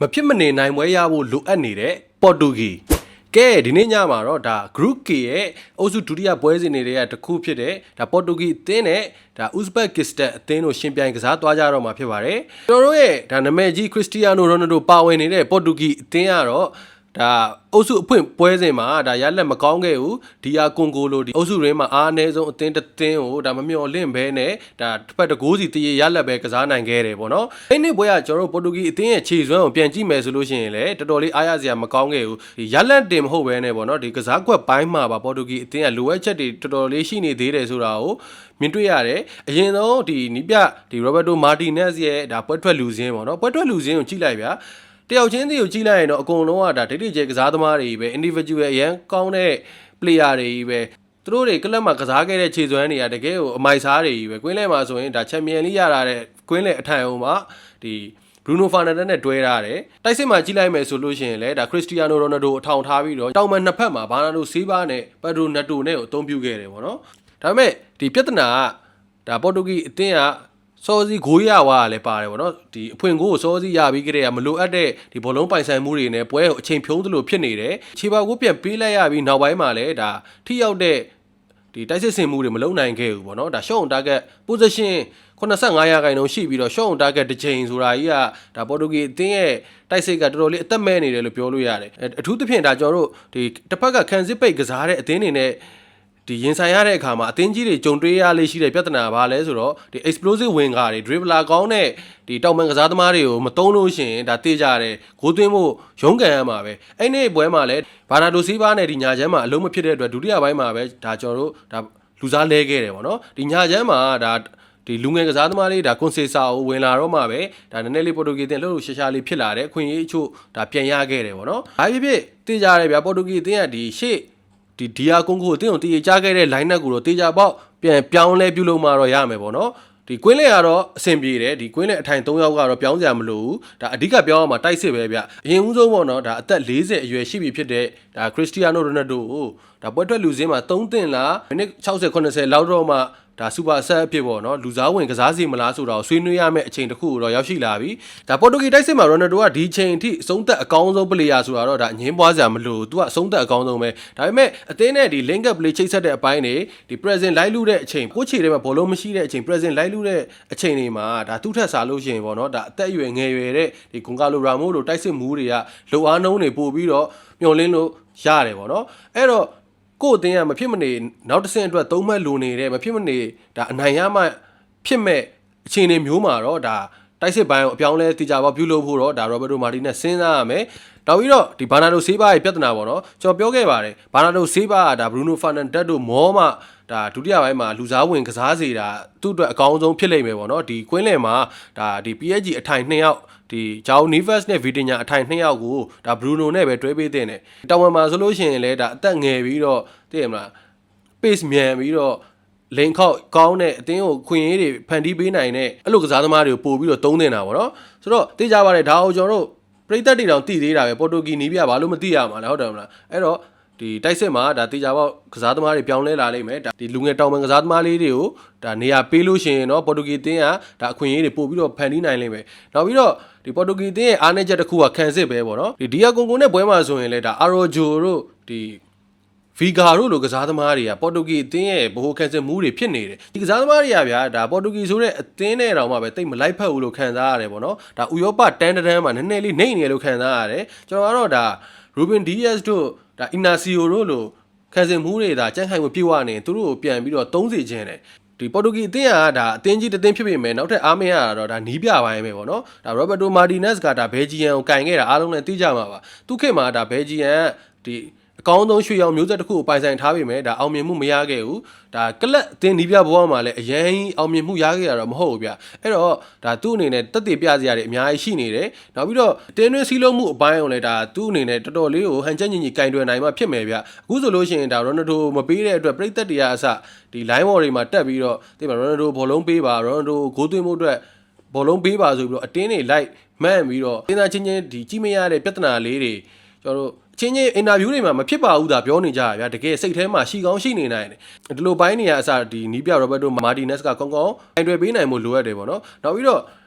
မဖြစ်မနေနိုင်ပွဲရဖို့လိုအပ်နေတဲ့ပေါ်တူဂီကဲဒီနေ့ညမှာတော့ဒါ Group K ရဲ့အုပ်စုဒုတိယပွဲစဉ်တွေကတစ်ခုဖြစ်တဲ့ဒါပေါ်တူဂီအသင်းနဲ့ဒါ Uzbekistan အသင်းတို့ရှင်ပြိုင်ကစားသွားကြတော့မှာဖြစ်ပါတယ်ကျွန်တော်တို့ရဲ့ဒါနာမည်ကြီး Cristiano Ronaldo ပါဝင်နေတဲ့ပေါ်တူဂီအသင်းကတော့ဒါအုပ်စုအဖွင့်ပွဲစဉ်မှာဒါရလက်မကောင်းခဲ့ဘူးဒီယာကွန်ဂိုလိုဒီအုပ်စုရင်းမှာအားအနည်းဆုံးအသင်းတစ်သင်းကိုဒါမမျှော်လင့်ဘဲနဲ့ဒါတစ်ဖက်တကိုးစီတရေရလက်ပဲကစားနိုင်ခဲ့တယ်ပေါ့နော်အဲ့ဒီပွဲကကျွန်တော်တို့ပေါ်တူဂီအသင်းရဲ့ခြေစွမ်းကိုပြန်ကြည့်မယ်ဆိုလို့ရှိရင်လည်းတော်တော်လေးအားရစရာမကောင်းခဲ့ဘူးဒီရလက်တင်မဟုတ်ဘဲနဲ့ပေါ့နော်ဒီကစားကွက်ပိုင်းမှာပါပေါ်တူဂီအသင်းကလိုအပ်ချက်တွေတော်တော်လေးရှိနေသေးတယ်ဆိုတာကိုမြင်တွေ့ရတယ်အရင်ဆုံးဒီနီးပြဒီ Roberto Martinez ရဲ့ဒါပွဲထွက်လူစင်းပေါ့နော်ပွဲထွက်လူစင်းကိုကြည့်လိုက်ဗျာတယောက်ချင်းစီကိုကြည့်လိုက်ရင်တော့အကုန်လုံးကဒါဒိတ်ဒိတ်ကျဲကစားသမားတွေပဲ individual အရန်ကောင်းတဲ့ player တွေပဲသူတို့တွေကလပ်မှာကစားခဲ့တဲ့ခြေစွမ်းတွေကတကယ်ကိုအမိုက်စားတွေပဲကွင်းလဲမှာဆိုရင်ဒါချန်ပီယံလိရတာတဲ့ကွင်းလဲအထိုင်အောင်မှာဒီ Bruno Fernandes နဲ့တွဲထားတယ်တိုက်စစ်မှာကြည့်လိုက်မယ်ဆိုလို့ရှိရင်လည်းဒါ Cristiano Ronaldo အထောင်ထားပြီးတော့တောင်မှနှစ်ဖက်မှာ Bernardo Silva နဲ့ Pedro Neto နဲ့ကိုအသုံးပြုခဲ့တယ်ပေါ့နော်ဒါပေမဲ့ဒီပြဿနာကဒါပေါ်တူဂီအသင်းကစောစီဂိုးရဝါကလည်းပါတယ်ဗောနော်ဒီအဖွင့်ဂိုးကိုစောစီရပြီးကြတဲ့ကမလိုအပ်တဲ့ဒီဘောလုံးပိုင်ဆိုင်မှုတွေနဲ့ပွဲကိုအချိန်ဖြုံးသလိုဖြစ်နေတယ်ခြေပါကိုပြန်ပေးလိုက်ရပြီးနောက်ပိုင်းမှာလည်းဒါထိရောက်တဲ့ဒီတိုက်စစ်ဆင်မှုတွေမလုံနိုင်ခဲ့ဘူးဗောနော်ဒါ shot on target position 85ရာခိုင်နှုန်းရှိပြီးတော့ shot on target တစ်ချိန်ဆိုတာကြီးကဒါပေါ်တူဂီအသင်းရဲ့တိုက်စစ်ကတော်တော်လေးအသက်မဲ့နေတယ်လို့ပြောလို့ရတယ်အထူးသဖြင့်ဒါကျွန်တော်တို့ဒီတစ်ဖက်ကခံစစ်ပိတ်ကစားတဲ့အသင်းတွေနဲ့ဒီရင်ဆိုင်ရတဲ့အခါမှာအသင်းကြီးတွေကြုံတွေ့ရလေးရှိတဲ့ပြဿနာဘာလဲဆိုတော့ဒီ explosive winger တွေ dribbler ကောင်းတဲ့ဒီတောင်ပန်ကစားသမားတွေကိုမတုံးလို့ရှိရင်ဒါတေးကြတယ်ဂိုးသွင်းဖို့ရုန်းကန်ရမှာပဲအဲ့နေ့ပွဲမှာလည်းဘာနာဒိုစီးဘားနဲ့ဒီညာချမ်းမှာအလုံးမဖြစ်တဲ့အတွက်ဒုတိယပိုင်းမှာပဲဒါကျွန်တော်တို့ဒါလူစားလဲခဲ့တယ်ပေါ့နော်ဒီညာချမ်းမှာဒါဒီလူငယ်ကစားသမားလေးဒါကွန်စေဆာကိုဝင်လာတော့မှပဲဒါနည်းနည်းလေးပေါ်တူဂီအသင်းလှုပ်လှုပ်ရှားရှားလေးဖြစ်လာတယ်ခွင့်ရေးအချို့ဒါပြန်ရခဲ့တယ်ပေါ့နော်ဒါဖြစ်ဖြစ်တေးကြတယ်ဗျာပေါ်တူဂီအသင်းကဒီရှေ့ဒီယာကွန်ကိုအတင်းကိုတည်ကြခဲ့တဲ့ line up ကိုတော့တေချာပေါက်ပြန်ပြောင်းလဲပြုလုပ်မှတော့ရမယ်ပေါ့နော်ဒီကွင်းလဲကတော့အဆင်ပြေတယ်ဒီကွင်းလဲအထိုင်3ယောက်ကတော့ပြောင်းစရာမလိုဘူးဒါအဓိကပြောင်းရမှာတိုက်စစ်ပဲဗျအရင်ဦးဆုံးပေါ့နော်ဒါအသက်40အရွယ်ရှိပြီဖြစ်တဲ့ဒါ Cristiano Ronaldo ကိုဒါပွဲထွက်လူစင်းမှာ3တင်လားမိနစ်60 80လောက်တော့မှဒါစူပါဆက်အဖြစ်ပေါ့နော်လူစားဝင်ကစားစီမလားဆိုတော့ဆွေးနွေးရမယ့်အချိန်တစ်ခုတော့ရောက်ရှိလာပြီဒါပေါ်တူဂီတိုက်စစ်မှာ Ronaldo ကဒီချိန်အထိအဆုံးသက်အကောင်းဆုံး player ဆိုတာတော့ဒါအငင်းပွားစရာမလိုသူကအဆုံးသက်အကောင်းဆုံးပဲဒါပေမဲ့အသင်းနဲ့ဒီ link up play ချိတ်ဆက်တဲ့အပိုင်းတွေဒီ present လိုက်လူတဲ့အချိန်ကိုချေထဲမှာဘောလုံးမရှိတဲ့အချိန် present လိုက်လူတဲ့အချိန်တွေမှာဒါသူ့ထက်စားလို့ရှိရင်ပေါ့နော်ဒါအသက်အရွယ်ငယ်ရွယ်တဲ့ဒီ Gonzalo Ramos လိုတိုက်စစ်မှုတွေကလိုအားနှုံးတွေပို့ပြီးတော့မျောလင်းလို့ရတယ်ပေါ့နော်အဲ့တော့ကို့အတင်းကမဖြစ်မနေနောက်တစ်ဆင့်အတွက်သုံးမှတ်လိုနေတဲ့မဖြစ်မနေဒါအနိုင်ရမှဖြစ်မဲ့အခြေအနေမျိုးမှာတော့ဒါတိုက်စစ်ပိုင်းကိုအပြောင်းလဲတေချာပေါက်ပြုလုပ်ဖို့တော့ဒါ Roberto Martinez စဉ်းစားရမယ်နောက်ပြီးတော့ဒီ Bernardo Silva ရဲ့ပြဿနာပေါ့နော်ကျွန်တော်ပြောခဲ့ပါတယ် Bernardo Silva ကဒါ Bruno Fernandes တို့မောမှဒါဒုတိယပိုင်းမှာလူစားဝင်ကစားစေတာသူ့အတွက်အကောင်းဆုံးဖြစ်လိမ့်မယ်ပေါ့နော်ဒီကွင်းလယ်မှာဒါဒီ PSG အထိုင်2ယောက်ဒီဂျောင်းနီဗက်စ်နဲ့ဗီတင်ညာအထိုင်2ယောက်ကိုဒါဘရူနိုနဲ့ပဲတွဲပေးတဲ့တောင်ဝမ်မှာဆိုလို့ရှိရင်လည်းဒါအသက်ငယ်ပြီးတော့သိရမလား pace မြန်ပြီးတော့လင်ခောက်ကောင်းတဲ့အတင်းကိုခွင့်ရေးတွေဖန်တီးပေးနိုင်တဲ့အဲ့လိုကစားသမားတွေကိုပို့ပြီးတော့သုံးနေတာပေါ့နော်ဆိုတော့သိကြပါတယ်ဒါကိုကျွန်တော်တို့ပရိသတ်တွေတောင်သိသေးတာပဲပေါ်တူဂီနီးပြဘာလို့မသိရမှာလဲဟုတ်တယ်မလားအဲ့တော့ဒီတိုက်စစ်မှာဒါတေချာပေါက်ကစားသမားတွေပြောင်းလဲလာလိမ့်မယ်ဒါဒီလူငယ်တောင်ပန်ကစားသမားလေးတွေကိုဒါနေရာပေးလို့ရှိရင်တော့ပေါ်တူဂီအသင်းကဒါအခွင့်အရေးတွေပို့ပြီးတော့ဖန်တီးနိုင်လိမ့်မယ်နောက်ပြီးတော့ဒီပေါ်တူဂီအသင်းရဲ့အားနည်းချက်တစ်ခုကခံစစ်ပဲပေါ့နော်ဒီယာကွန်ကိုနဲ့ပွဲမှာဆိုရင်လည်းဒါအာရိုဂျိုတို့ဒီဗီဂါတို့လိုကစားသမားတွေကပေါ်တူဂီအသင်းရဲ့ဘိုးခံစစ်မှုတွေဖြစ်နေတယ်ဒီကစားသမားတွေကဗျာဒါပေါ်တူဂီဆိုတဲ့အသင်းနဲ့တောင်မှပဲတိတ်မလိုက်ဖက်ဘူးလို့ခံစားရတယ်ပေါ့နော်ဒါဥရောပတန်းတန်းမှာနည်းနည်းလေးနှိမ့်နေလို့ခံစားရတယ်ကျွန်တော်ကတော့ဒါရူဘင်ဒီယက်စ်တို့ဒါအီနာစီယိုတို့လိုခံစစ်မှုတွေဒါကြန့်ခိုင်မှုပြည့်ဝနေသူတို့ကိုပြန်ပြီးတော့သုံးစီခြင်းတယ်ဒီပေါ်တူဂီအသင်းကဒါအသင်းကြီးတစ်သင်းဖြစ်ပေမဲ့နောက်ထပ်အားမရတာတော့ဒါနီးပြပိုင်းပဲပေါ့နော်ဒါ Roberto Martinez ကဒါဘယ်ဂျီယန်ကိုကင်ခဲ့တာအားလုံးလည်းသိကြမှာပါသူခေတ်မှာဒါဘယ်ဂျီယန်ဒီအကောင်းဆုံးရွှေရောင်မျိုးဆက်တစ်ခုကိုပိုင်ဆိုင်ထားပေမဲ့ဒါအောင်မြင်မှုမရခဲ့ဘူးဒါကလပ်အသင်းနီးပြဘဝမှာလည်းအရင်အောင်မြင်မှုရခဲ့ရတော့မဟုတ်ဘူးဗျအဲ့တော့ဒါသူ့အနေနဲ့တက်တည်ပြစရာတွေအများကြီးရှိနေတယ်နောက်ပြီးတော့အတင်းတွင်းစီးလုံးမှုအပိုင်းအောင်လည်းဒါသူ့အနေနဲ့တော်တော်လေးကိုဟန်ချက်ညင်ကြီးကင်တွယ်နိုင်မှဖြစ်မယ်ဗျအခုဆိုလို့ရှိရင်ဒါ Ronaldo မပေးတဲ့အတွက်ပြိသက်တွေကအစဒီ line wall တွေမှာတက်ပြီးတော့ဒီမှာ Ronaldo ဘောလုံးပေးပါ Ronaldo ဂိုးသွင်းမှုအတွက်ဘောလုံးပေးပါဆိုပြီးတော့အတင်းတွေလိုက်မှန်းပြီးတော့တင်းသားချင်းချင်းဒီကြီးမရတဲ့ပြဿနာလေးတွေကျွန်တော်တို့ချင်းချင်းအင်တာဗျူးတွေမှာမဖြစ်ပါဘူးဒါပြောနေကြရဗျာတကယ်စိတ်ထဲမှာရှိကောင်းရှိနေနိုင်တယ်ဒီလိုပိုင်းနေရအစဒီနီးပြ Roberto Martinez ကကောင်းကောင်းအင်တွယ်ပေးနိုင်မှုလိုအပ်တယ်ပေါ့နော်နောက်ပြီးတော့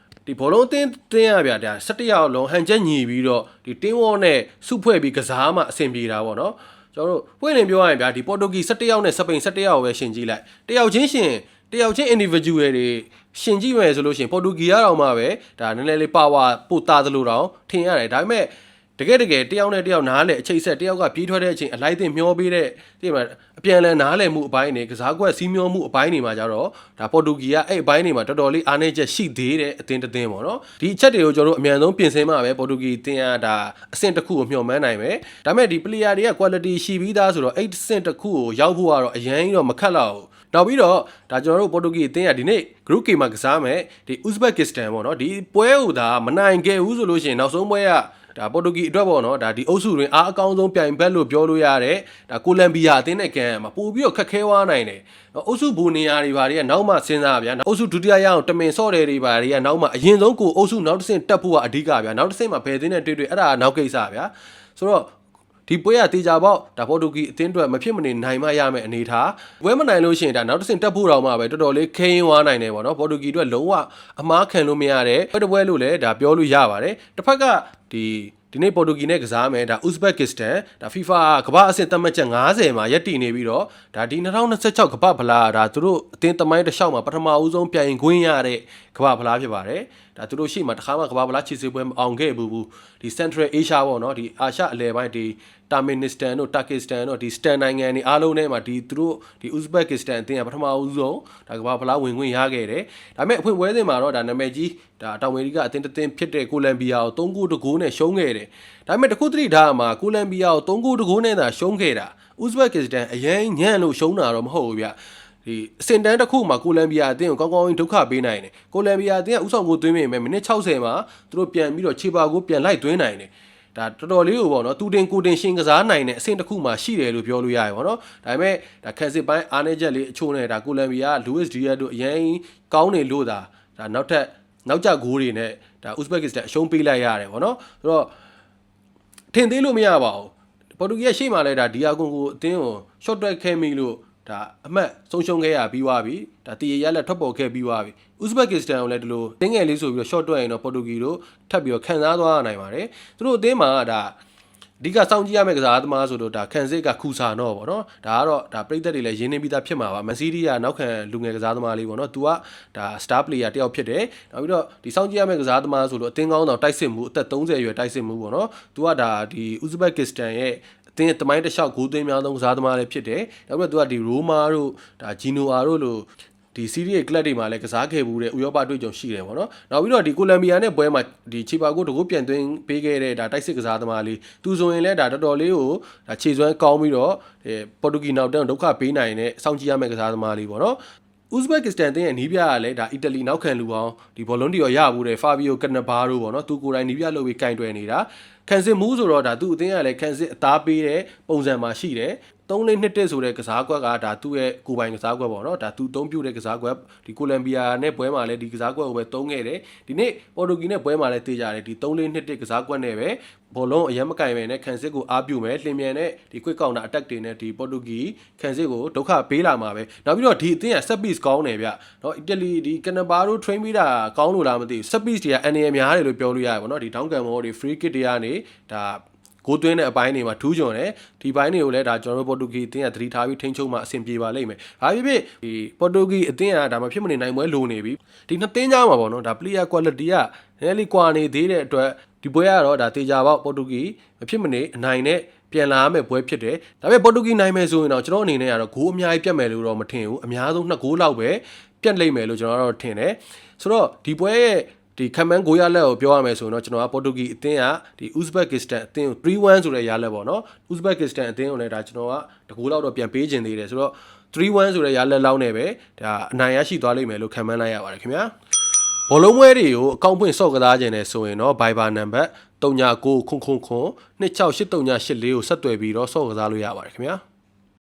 ဒီဘောလုံးတင်းရဗျာဒါ17ရောက်လုံးဟန်ချက်ညီပြီးတော့ဒီတင်းဝေါနဲ့စုဖွဲ့ပြီးကစားမှအဆင်ပြေတာပေါ့နော်ကျွန်တော်တို့ပွင့်လင်းပြောရရင်ဗျာဒီပေါ်တူဂီ17ရောက်နဲ့စပိန်17ရောက်ပဲရှင်ကြည့်လိုက်တယောက်ချင်း individual တွေရှင်ကြည့်မယ်ဆိုလို့ရှိရင်ပေါ်တူဂီကတော့မှပဲဒါနည်းနည်းလေးပါဝါပို့တာသလိုတောင်ထင်ရတယ်ဒါပေမဲ့တကယ်တယောက်နဲ့တယောက်နားလဲအချိတ်ဆက်တယောက်ကပြေးထွက်တဲ့အချိန်အလိုက်တင်မျောပေးတဲ့ဒီမှာအပြန်လည်နားလဲမှုအပိုင်းတွေကစားကွက်စီးမျောမှုအပိုင်းတွေမှာကြတော့ဒါပေါ်တူဂီကအဲ့အပိုင်းတွေမှာတော်တော်လေးအားနည်းချက်ရှိသေးတဲ့အသင်းတစ်သင်းပေါ့နော်ဒီအချက်တွေကိုကျွန်တော်တို့အမြန်ဆုံးပြင်ဆင်မှပဲပေါ်တူဂီအသင်းကဒါအဆင့်တစ်ခုကိုမျှော်မှန်းနိုင်မယ်ဒါပေမဲ့ဒီ player တွေက quality ရှိပြီးသားဆိုတော့အဲ့အဆင့်တစ်ခုကိုရောက်ဖို့ကတော့အရင်တော့မခက်တော့ဘူးနောက်ပြီးတော့ဒါကျွန်တော်တို့ပေါ်တူဂီအသင်းကဒီနေ့ group K မှာကစားမယ်ဒီ Uzbekistan ပေါ့နော်ဒီပွဲဟိုဒါမနိုင်ခဲ့ဘူးဆိုလို့ရှိရင်နောက်ဆုံးပွဲကဒါပေါ်တူဂီအတွက်ပေါ့နော်ဒါဒီအုပ်စုတွင်အားအကောင်းဆုံးပြိုင်ဘက်လို့ပြောလို့ရတယ်ဒါကိုလံဘီယာအသင်းနဲ့ကန်မှာပို့ပြီးတော့ခက်ခဲသွားနိုင်တယ်အုပ်စုဘူနေယာတွေဘာတွေကနောက်မှစဉ်းစားဗျာအုပ်စုဒုတိယရအောင်တမင်ဆော့တယ်တွေဘာတွေကနောက်မှအရင်ဆုံးကိုအုပ်စုနောက်တစ်ဆင့်တက်ဖို့ကအဓိကဗျာနောက်တစ်ဆင့်မှာဘယ်သင်းနဲ့တွေ့အဲ့ဒါနောက်ကိစ္စဗျာဆိုတော့ဒီပွဲကတေချာပေါက်ဒါပေါ်တူဂီအသင်းအတွက်မဖြစ်မနေနိုင်မှရမယ်အနေထားပွဲမနိုင်လို့ရှိရင်ဒါနောက်တစ်ဆင့်တက်ဖို့တော့မှပဲတော်တော်လေးခင်းသွားနိုင်တယ်ပေါ့နော်ပေါ်တူဂီအတွက်လုံးဝအမားခံလို့မရတဲ့ပွဲလို့လည်းဒါပြောလို့ရပါတယ်တစ်ဖက်ကဒီနေ့ပေါ်တူဂီနဲ့ကစားမယ်ဒါ Uzbekistan ဒါ FIFA ကမ္ဘာအဆင့်သတ်မှတ်ချက်90မှာရပ်တည်နေပြီးတော့ဒါဒီ2026ကမ္ဘာဖလားဒါသူတို့အသင်းသမိုင်းတစ်လျှောက်မှာပထမဦးဆုံးပြိုင်ခွင့်ရတဲ့ကမ္ဘာဖလားဖြစ်ပါတယ်ဒါသူတို့ရှေ့မှာတစ်ခါမှကမ္ဘာဖလားခြေစစ်ပွဲမအောင်ခဲ့ဘူးဒီ Central Asia ပေါ့နော်ဒီအာရှအလယ်ပိုင်းဒီတာမင်နစ္စတန်တို့တာကစ္စတန်တို့ဒီစတန်နိုင်ငံတွေအားလုံးထဲမှာဒီသူတို့ဒီ Uzbekistan အသင်းကပထမဦးဆုံးဒါကမ္ဘာဖလားဝင်ခွင့်ရခဲ့တယ်ဒါပေမဲ့အဖွင့်ပွဲစဉ်မှာတော့ဒါနာမည်ကြီးဒါတောင်အမေရိကအသင်းတစ်သင်းဖြစ်တဲ့ကိုလံဘီယာကို3-9နဲ့ရှုံးခဲ့တယ်ဒါပေမဲ့တခုတတိထားမှာကိုလံဘီယာကို3-9နဲ့သာရှုံးခဲ့တာ Uzbekistan အရင်ညံ့လို့ရှုံးတာတော့မဟုတ်ဘူးဗျဒီအစင်တန်းတစ်ခုမှာကိုလံဘီယာအသင်းကိုကောင်းကောင်းဒုက္ခပေးနိုင်တယ်ကိုလံဘီယာအသင်းကဥဆောင်ကိုသွင်းမိမယ်မိနစ်60မှာသူတို့ပြန်ပြီးတော့ခြေပါကိုပြန်လိုက်သွင်းနိုင်တယ်ဒါတော်တော်လေးကိုပေါ့နော်သူတင်ကိုတင်ရှင်ကစားနိုင်တဲ့အဆင့်တစ်ခုမှာရှိတယ်လို့ပြောလို့ရတယ်ပေါ့နော်ဒါပေမဲ့ဒါခက်စစ်ပိုင်းအားနည်းချက်လေးအချို့နဲ့ဒါကိုလံဘီယာလူးစ်ဒီယက်တို့အရင်ကောင်းနေလို့ဒါနောက်ကျဂိုးတွေနဲ့ဒါ Uzbekistan အရှုံးပေးလိုက်ရတယ်ပေါ့နော်ဆိုတော့ထင်သေးလို့မရပါဘူးပေါ်တူဂီရှေ့မှာလဲဒါဒီယာကွန်ကိုအသင်းကို short track ခဲမိလို့ဒါအမှတ်ဆုံးရှုံးခဲ့ရပြီးသွားပြီဒါတည်ရလက်ထွက်ပေါ်ခဲ့ပြီးသွားပြီ Uzbekistan ကိုလည်းဒီလိုတင်းငယ်လေးဆိုပြီးတော့ short တွက်ရင်တော့ပေါ်တူဂီတို့ထပ်ပြီးတော့ခံစားသွားနိုင်ပါတယ်သူတို့အသင်းမှာဒါအဓိကစောင့်ကြည့်ရမယ့်ကစားသမားဆိုတော့ဒါခန်စစ်ကခူဆာနော်ပေါ့နော်ဒါကတော့ဒါပြည်သက်တွေလည်းရင်းနှီးပြီးသားဖြစ်မှာပါမန်စီးတီးကနောက်ခံလူငယ်ကစားသမားလေးပေါ့နော်သူကဒါ star player တယောက်ဖြစ်တယ်နောက်ပြီးတော့ဒီစောင့်ကြည့်ရမယ့်ကစားသမားဆိုလို့အသင်းကောင်းဆောင်တိုက်စစ်မှုအသက်30အရွယ်တိုက်စစ်မှုပေါ့နော်သူကဒါဒီ Uzbekistan ရဲ့အသင်းတမိုင်းတစ်လျှောက်ဂိုးသွင်းများဆုံးကစားသမားလေးဖြစ်တယ်နောက်ပြီးတော့သူကဒီရိုမာတို့ဒါဂျီနိုအာတို့လိုဒီစီးရီးရဲ့ကလပ်တွေမှာလည်းကစားခဲ့မှုတဲ့ဥရောပတွေ့ကြုံရှိတယ်ပေါ့နော်နောက်ပြီးတော့ဒီကိုလံဘီယာနဲ့ပွဲမှာဒီချီပါကိုတကူပြန်သွင်းပေးခဲ့တဲ့ဒါတိုက်စစ်ကစားသမားလေးသူဆိုရင်လည်းဒါတော်တော်လေးကိုဒါခြေစွမ်းကောင်းပြီးတော့ပေါ်တူဂီနောက်တန်းဒုက္ခပေးနိုင်တဲ့စောင့်ကြည့်ရမယ့်ကစားသမားလေးပေါ့နော်Uzbekistan တင်းရဲ့နီးပြကလည်းဒါအီတလီနောက်ခံလူအောင်ဒီဘောလုံးတီရောရဘူးတဲ့ဖာဘီယိုကနဘာတို့ပေါ့နော်သူကိုယ်တိုင်နီးပြလုပ်ပြီးကင်တွယ်နေတာခံစစ်မှုဆိုတော့ဒါသူ့အသင်းကလည်းခံစစ်အသားပေးတဲ့ပုံစံမှာရှိတယ်3-2-1ဆိုတဲ့ကစားကွက်ကဒါသူ့ရဲ့ကိုယ်ပိုင်ကစားကွက်ပေါ့နော်ဒါသူအသုံးပြုတဲ့ကစားကွက်ဒီကိုလံဘီယာနဲ့ပွဲမှာလည်းဒီကစားကွက်ကိုပဲသုံးခဲ့တယ်ဒီနေ့ပေါ်တူဂီနဲ့ပွဲမှာလည်းတေးကြတယ်ဒီ3-2-1ကစားကွက်နဲ့ပဲဘောလုံးအရင်မကင်ပဲနဲ့ခံစစ်ကိုအားပြုမယ်လှင်မြန်တဲ့ဒီ quick counter attack တွေနဲ့ဒီပေါ်တူဂီခံစစ်ကိုဒုက္ခပေးလာမှာပဲနောက်ပြီးတော့ဒီအသင်းက set piece ကောင်းတယ်ဗျနော်အီတလီဒီကနဘာတို့ train ပြီးတာကောင်းလို့လားမသိဘူး set piece တွေကအန်ရများတယ်လို့ပြောလို့ရတယ်ပေါ့နော်ဒီ down cam တွေ free kick တွေကနေဒါကိုသွင်းတဲ့အပိုင်းတွေမှာထူးချွန်တယ်ဒီပိုင်းတွေကိုလည်းဒါကျွန်တော်တို့ပေါ်တူဂီအသင်းကသတိထားပြီးထိန်းချုပ်မှအဆင်ပြေပါလိမ့်မယ်။ဒါဖြစ်ဖြစ်ဒီပေါ်တူဂီအသင်းကဒါမှဖြစ်မနေနိုင်ပွဲလိုနေပြီ။ဒီနှစ်သင်းကြားမှာပေါ့နော်ဒါ player quality ကနည်းနည်းလေးကွာနေသေးတဲ့အတွက်ဒီပွဲကတော့ဒါတေချာပေါက်ပေါ်တူဂီမဖြစ်မနေအနိုင်နဲ့ပြန်လာမယ့်ပွဲဖြစ်တယ်။ဒါပေမဲ့ပေါ်တူဂီနိုင်မယ်ဆိုရင်တော့ကျွန်တော်အနေနဲ့ကတော့ဂိုးအများကြီးပြတ်မယ်လို့တော့မထင်ဘူး။အများဆုံး2ဂိုးလောက်ပဲပြတ်လိမ့်မယ်လို့ကျွန်တော်ကတော့ထင်တယ်။ဆိုတော့ဒီပွဲရဲ့ဒီခမန်းကိုရလက်ကိုပြောရမယ်ဆိုတော့ကျွန်တော်ကပေါ်တူဂီအသင်းကဒီ Uzbekistan အသင်းကို3-1ဆိုတဲ့ရလက်ပေါ့နော် Uzbekistan အသင်းကိုလည်းဒါကျွန်တော်ကတကူလောက်တော့ပြန်ပေးခြင်းသေးတယ်ဆိုတော့3-1ဆိုတဲ့ရလက်လောက်နဲ့ပဲဒါအနိုင်ရရှိသွားလိမ့်မယ်လို့ခန့်မှန်းလိုက်ရပါတယ်ခင်ဗျာဘောလုံးပွဲတွေကိုအကောင့်ဖွင့်စော့ကစားခြင်းနဲ့ဆိုရင်တော့ Viber နံပါတ်3999268384ကိုဆက်သွယ်ပြီးတော့စော့ကစားလို့ရပါတယ်ခင်ဗျာ